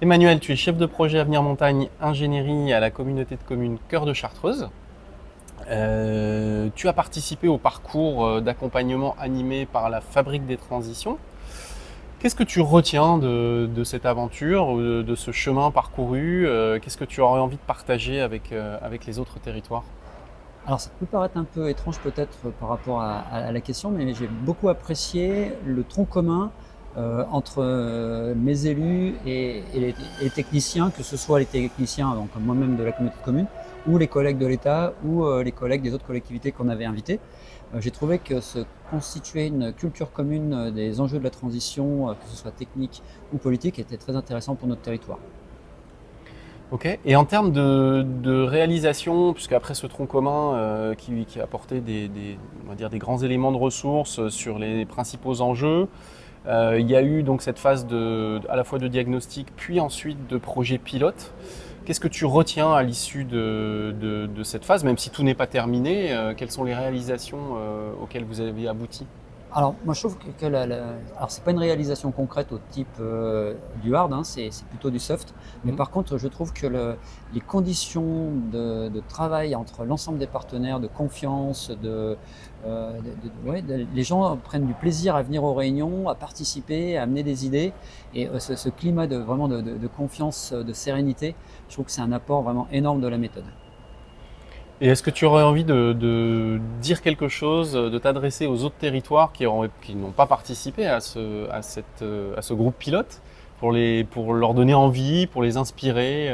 Emmanuel, tu es chef de projet Avenir Montagne Ingénierie à la communauté de communes Cœur de Chartreuse. Tu as participé au parcours d'accompagnement animé par la Fabrique des Transitions. Qu'est-ce que tu retiens de cette aventure, de ce chemin parcouru? Qu'est-ce que tu aurais envie de partager avec les autres territoires? Alors ça peut paraître un peu étrange peut-être par rapport à la question, mais j'ai beaucoup apprécié le tronc commun entre mes élus et les techniciens, que ce soit les techniciens, donc moi-même de la communauté de communes, ou les collègues de l'État, ou les collègues des autres collectivités qu'on avait invités. J'ai trouvé que se constituer une culture commune des enjeux de la transition, que ce soit technique ou politique, était très intéressant pour notre territoire. Ok. Et en termes de réalisation, puisque après ce tronc commun qui a apporté on va dire des grands éléments de ressources sur les principaux enjeux, il y a eu donc cette phase à la fois de diagnostic puis ensuite de projet pilote. Qu'est-ce que tu retiens à l'issue de cette phase, même si tout n'est pas terminé? Quelles sont les réalisations auxquelles vous avez abouti? Alors, moi, je trouve alors c'est pas une réalisation concrète au type du hard, hein, c'est plutôt du soft. Mais Mhm. par contre, je trouve que les conditions de travail entre l'ensemble des partenaires, de confiance, ouais, les gens prennent du plaisir à venir aux réunions, à participer, à amener des idées. Et ce climat vraiment de confiance, de sérénité, je trouve que c'est un apport vraiment énorme de la méthode. Et est-ce que tu aurais envie de dire quelque chose, de t'adresser aux autres territoires qui n'ont pas participé à ce groupe pilote, pour leur donner envie, pour les inspirer?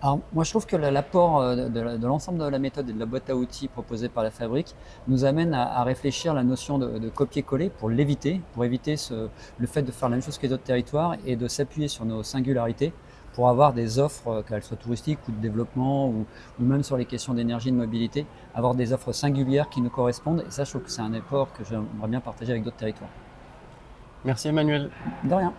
Alors, moi, je trouve que l'apport de l'ensemble de la méthode et de la boîte à outils proposée par la fabrique nous amène à réfléchir la notion de copier-coller pour éviter le fait de faire la même chose que les autres territoires et de s'appuyer sur nos singularités pour avoir des offres, qu'elles soient touristiques ou de développement ou même sur les questions d'énergie et de mobilité, avoir des offres singulières qui nous correspondent. Et ça, je trouve que c'est un effort que j'aimerais bien partager avec d'autres territoires. Merci Emmanuel. De rien.